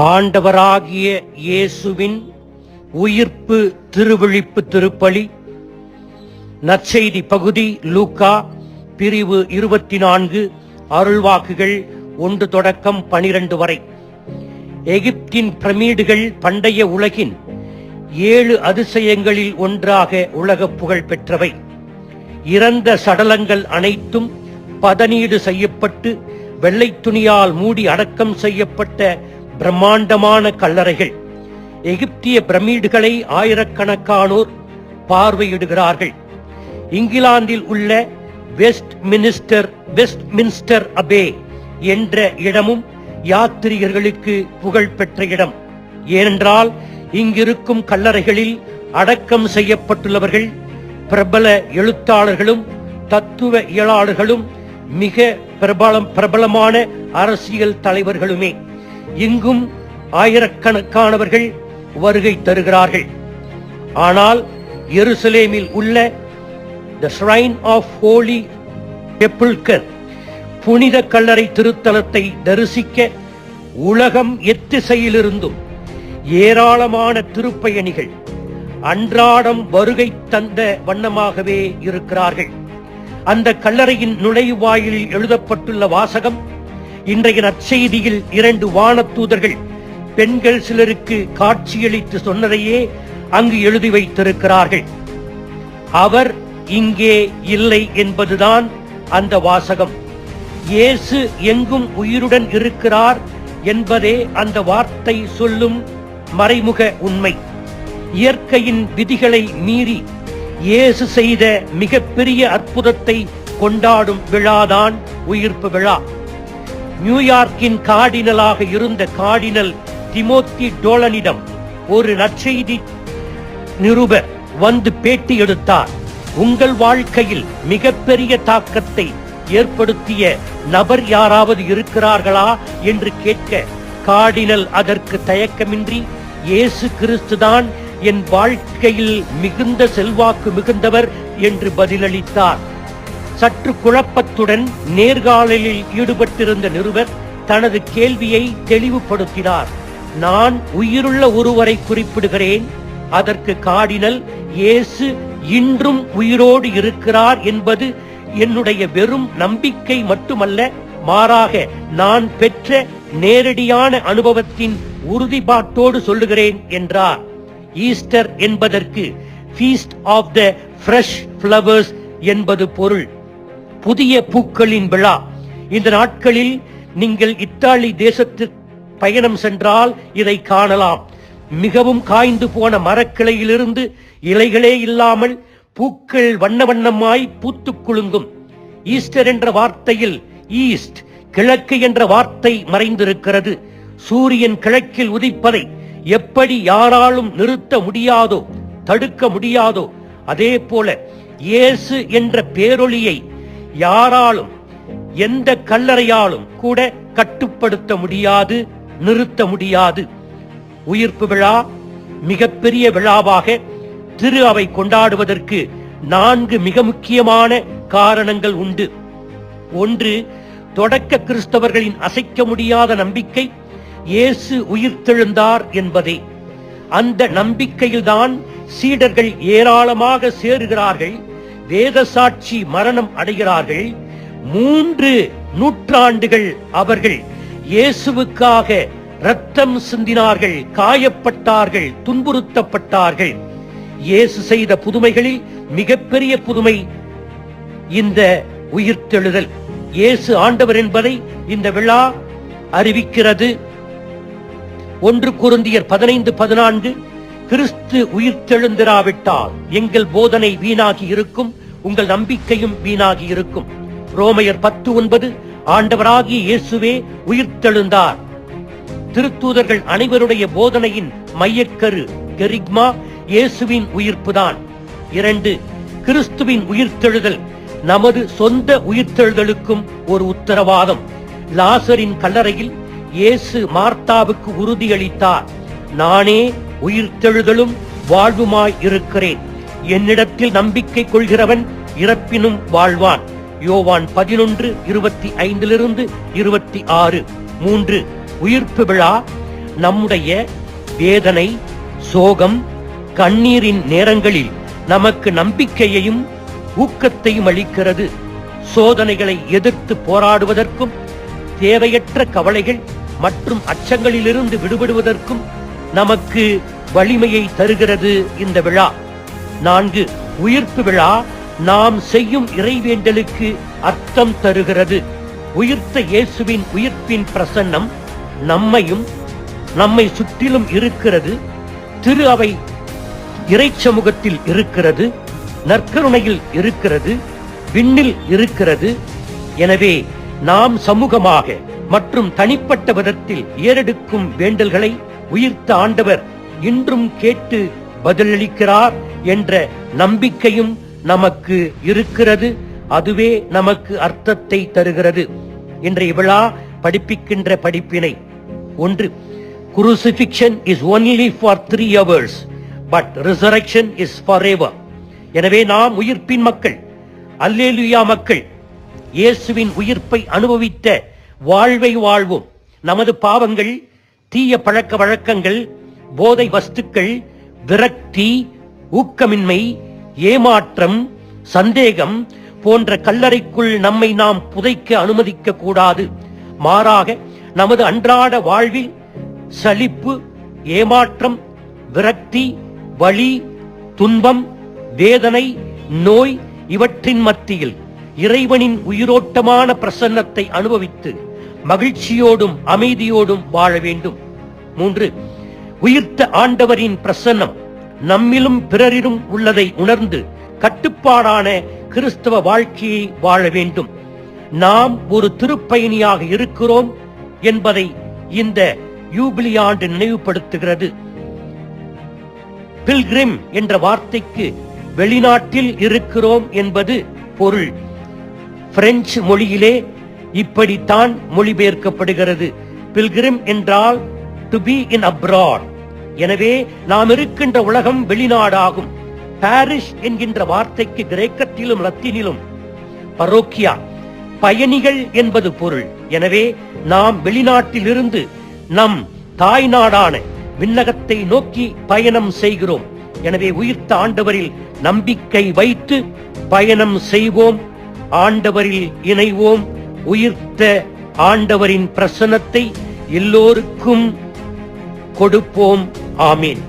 ஆண்டவராகிய இயேசுவின் உயிர்ப்பு திருவிழிப்பு திருப்பலி. நற்செய்தி பகுதி லூக்கா பிரிவு 24 அருள்வாக்குகள் 1 தொடக்கம் 12 வரை. எகிப்தின் பிரமிடுகள் பண்டைய உலகின் 7 அதிசயங்களில் ஒன்றாக உலக புகழ் பெற்றவை. இறந்த சடலங்கள் அனைத்தும் பதனீடு செய்யப்பட்டு வெள்ளை துணியால் மூடி அடக்கம் செய்யப்பட்ட பிரம்மாண்டமான கல்லறைகள். எகிப்திய பிரமிடுகளை ஆயிரக்கணக்கானோர் பார்வையிடுகிறார்கள். இங்கிலாந்தில் உள்ள வெஸ்ட்மின்ஸ்டர் அபே என்ற இடமும் யாத்ரீகர்களுக்கு புகழ் பெற்ற இடம். ஏனென்றால் இங்கிருக்கும் கல்லறைகளில் அடக்கம் செய்யப்பட்டுள்ளவர்கள் பிரபல எழுத்தாளர்களும் தத்துவ இயலாளர்களும் மிக பிரபலமான அரசியல் தலைவர்களுமே. இங்கும் ஆயிரக்கணக்கானவர்கள் வருகை தருகிறார்கள். ஆனால் எருசலேமில் உள்ள The Shrine of Holy Sepulchre புனித கல்லறை திருத்தலத்தை தரிசிக்க உலகம் எத்திசையிலிருந்தும் ஏராளமான திருப்பயணிகள் அன்றாடம் வருகை தந்த வண்ணமாகவே இருக்கிறார்கள். அந்த கல்லறையின் நுழைவாயிலில் எழுதப்பட்டுள்ள வாசகம் இன்றைய நற்செய்தியில் 2 வானதூதர்கள் பெண்கள் சிலருக்கு காட்சியளித்து சொன்னதையே அங்கு எழுதி வைத்திருக்கிறார்கள். அவர் இங்கே இல்லை என்பதுதான் அந்த வாசகம். இயேசு எங்கும் உயிருடன் இருக்கிறார் என்பதே அந்த வார்த்தை சொல்லும் மறைமுக உண்மை. இயற்கையின் விதிகளை மீறி இயேசு செய்த மிகப்பெரிய அற்புதத்தை கொண்டாடும் விழாதான் உயிர்ப்பு விழா. நியூயார்க்கின் கார்டினலாக இருந்த கார்டினல் டிமோத்தி டோலனிடம் ஒரு நற்செய்தி நிருபர் வந்து பேட்டி எடுத்தார். உங்கள் வாழ்க்கையில் மிகப்பெரிய தாக்கத்தை ஏற்படுத்திய நபர் யாராவது இருக்கிறார்களா என்று கேட்க கார்டினல் அதற்கு தயக்கமின்றி இயேசு கிறிஸ்துதான் என் வாழ்க்கையில் மிகுந்த செல்வாக்கு மிகுந்தவர் என்று பதிலளித்தார். சற்று குழப்பத்துடன் நேர்காணலில் ஈடுபட்டிருந்த நிருபர் தனது கேள்வியை தெளிவுபடுத்தினார். நான் உயிருள்ள ஒருவரை குறிப்பிடுகிறேன். அதற்கு கார்டினல், இயேசு இன்றும் உயிரோடு இருக்கிறார் என்பது என்னுடைய வெறும் நம்பிக்கை மட்டுமல்ல, மாறாக நான் பெற்ற நேரடியான அனுபவத்தின் உறுதிப்பாட்டோடு சொல்லுகிறேன் என்றார். ஈஸ்டர் என்பதற்கு feast of the fresh flowers என்பது பொருள். புதிய பூக்களின் விழா. இந்த நாட்களில் நீங்கள் இத்தாலி தேசத்திற்கு பயணம் சென்றால் இதை காணலாம். மிகவும் காய்ந்து போன மரக்கிளையிலிருந்து இலைகளே இல்லாமல் பூக்கள் வண்ண வண்ணமாய் பூத்து குலுங்கும். ஈஸ்டர் என்ற வார்த்தையில் ஈஸ்ட், கிழக்கு என்ற வார்த்தை மறைந்திருக்கிறது. சூரியன் கிழக்கில் உதிப்பதை எப்படி யாராலும் நிறுத்த முடியாதோ, தடுக்க முடியாதோ, அதே போல இயேசு என்ற பேரொளியை யாராலும் எந்த கல்லறையாலும் கூட கட்டுப்படுத்த முடியாது, நிறுத்த முடியாது. உயிர்ப்பு விழா மிகப்பெரிய விழாவாக திரு அவை கொண்டாடுவதற்கு 4 மிக முக்கியமான காரணங்கள் உண்டு. 1, தொடக்க கிறிஸ்தவர்களின் அசைக்க முடியாத நம்பிக்கை இயேசு உயிர்த்தெழுந்தார் என்பதே. அந்த நம்பிக்கையில்தான் சீடர்கள் ஏராளமாக சேருகிறார்கள். வேத சாட்சி மரணம் அடைகிறார்கள். 3 நூற்றாண்டுகள் அவர்கள் இயேசுவுக்காக இரத்தம் சிந்தினார்கள், காயப்பட்டார்கள், துன்புறுத்தப்பட்டார்கள். இயேசு செய்த புதுமைகளில் மிகப்பெரிய புதுமை இந்த உயிர்த்தெழுதல். இயேசு ஆண்டவர் என்பதை இந்த விழா அறிவிக்கிறது. 1 கொரிந்தியர் 15:14 கிறிஸ்து உயிர்த்தெழுந்திராவிட்டால் எங்கள் போதனை வீணாகி இருக்கும், உங்கள் நம்பிக்கையும் வீணாகி இருக்கும். ரோமையர் 10:9 ஆண்டவராகிய இயேசுவே உயிர்த்தெழுந்தார். திருத்தூதர்கள் அனைவருடைய போதனையின் மையக்கரு கெரிக்மா இயேசுவின் உயிர்ப்புதான். 2, கிறிஸ்துவின் உயிர்த்தெழுதல் நமது சொந்த உயிர்த்தெழுதலுக்கும் ஒரு உத்தரவாதம். லாசரின் கல்லறையில் இயேசு மார்த்தாவுக்கு உறுதியளித்தார், நானே உயிர்த்தெழுதலும் வாழ்வுமாய் இருக்கிறேன். என்னிடத்தில் நம்பிக்கை கொள்கிறவன் இறப்பினும் வாழ்வான். யோவான் 11:25-26. 3. உயிர்ப்பு விழா நம்முடைய வேதனை, சோகம், கண்ணீரின் நேரங்களில் நமக்கு நம்பிக்கையையும் ஊக்கத்தையும் அளிக்கிறது. சோதனைகளை எதிர்த்து போராடுவதற்கும் தேவையற்ற கவலைகள் மற்றும் அச்சங்களிலிருந்து விடுபடுவதற்கும் நமக்கு வலிமையை தருகிறது இந்த விழா. 4. உயிர்ப்பு விழா நாம் செய்யும் இறைவேண்டலுக்கு அர்த்தம் தருகிறது. உயிர்த்த இயேசுவின் உயிர்ப்பின் பிரசன்னம் நம்மை சுற்றிலும் இருக்கிறது. திரு அவை இறைச்சமூகத்தில் இருக்கிறது, நற்கருணையில் இருக்கிறது, விண்ணில் இருக்கிறது. எனவே நாம் சமூகமாக மற்றும் தனிப்பட்ட விதத்தில் ஏறெடுக்கும் வேண்டல்களை உயிர்த்த ஆண்டவர் இன்றும் கேட்டு பதிலளிக்கிறார் என்ற நம்பிக்கையும் நமக்கு இருக்கிறது. அதுவே நமக்கு அர்த்தத்தை தருகிறது. இன்றைய விழா படிப்பிக்கின்ற படிப்பினை: 1. Crucifixion is only for 3 hours, but resurrection is forever. எனவே நாம் உயிர்ப்பின் மக்கள், அல்லேலூயா மக்கள். இயேசுவின் உயிர்ப்பை அனுபவித்த வாழ்வை வாழ்வோம். நமது பாவங்கள், தீய பழக்க வழக்கங்கள், போதை வஸ்துக்கள், விரக்தி, ஊக்கமின்மை, ஏமாற்றம், சந்தேகம் போன்ற கல்லறைக்குள் நம்மை நாம் புதைக்க அனுமதிக்க கூடாது. மாறாக நமது அன்றாட வாழ்வில் சலிப்பு, ஏமாற்றம், விரக்தி, வலி, துன்பம், வேதனை, நோய் இவற்றின் மத்தியில் இறைவனின் உயிரோட்டமான பிரசன்னத்தை அனுபவித்து மகிழ்ச்சியோடும் அமைதியோடும் வாழ வேண்டும். 3. உயிர்த்த ஆண்டவரின் பிரசன்னம் நம்மிலும் பிறரிலும் உள்ளதை உணர்ந்து கட்டுப்பாடான கிறிஸ்தவ வாழ்க்கையை வாழ வேண்டும். நாம் ஒரு திருப்பயணியாக இருக்கிறோம் என்பதை இந்த யூபிலி ஆண்டு நினைவுபடுத்துகிறது. பில்கிரிம் என்ற வார்த்தைக்கு வெளிநாட்டில் இருக்கிறோம் என்பது பொருள். பிரெஞ்சு மொழியிலே இப்படித்தான் மொழிபெயர்க்கப்படுகிறது. பில்கிரிம் என்றால் டு பி இன் அப்ராட். எனவே நாம் இருக்கின்ற உலகம் வெளிநாடாகும். பாரிஷ் என்கின்ற வார்த்தைக்கு கிரேக்கத்திலும் லத்தீனிலும் பரோக்கியா, பயணிகள் என்பது பொருள். எனவே நாம் வெளிநாட்டில் இருந்து நம் தாய் நாடான விண்ணகத்தை நோக்கி பயணம் செய்கிறோம். எனவே உயிர்த்த ஆண்டவரில் நம்பிக்கை வைத்து பயணம் செய்வோம், ஆண்டவரில் இணைவோம். உயிர்த்த ஆண்டவரின் பிரசன்னத்தை எல்லோருக்கும் கொடுப்போம். ஆமீன்.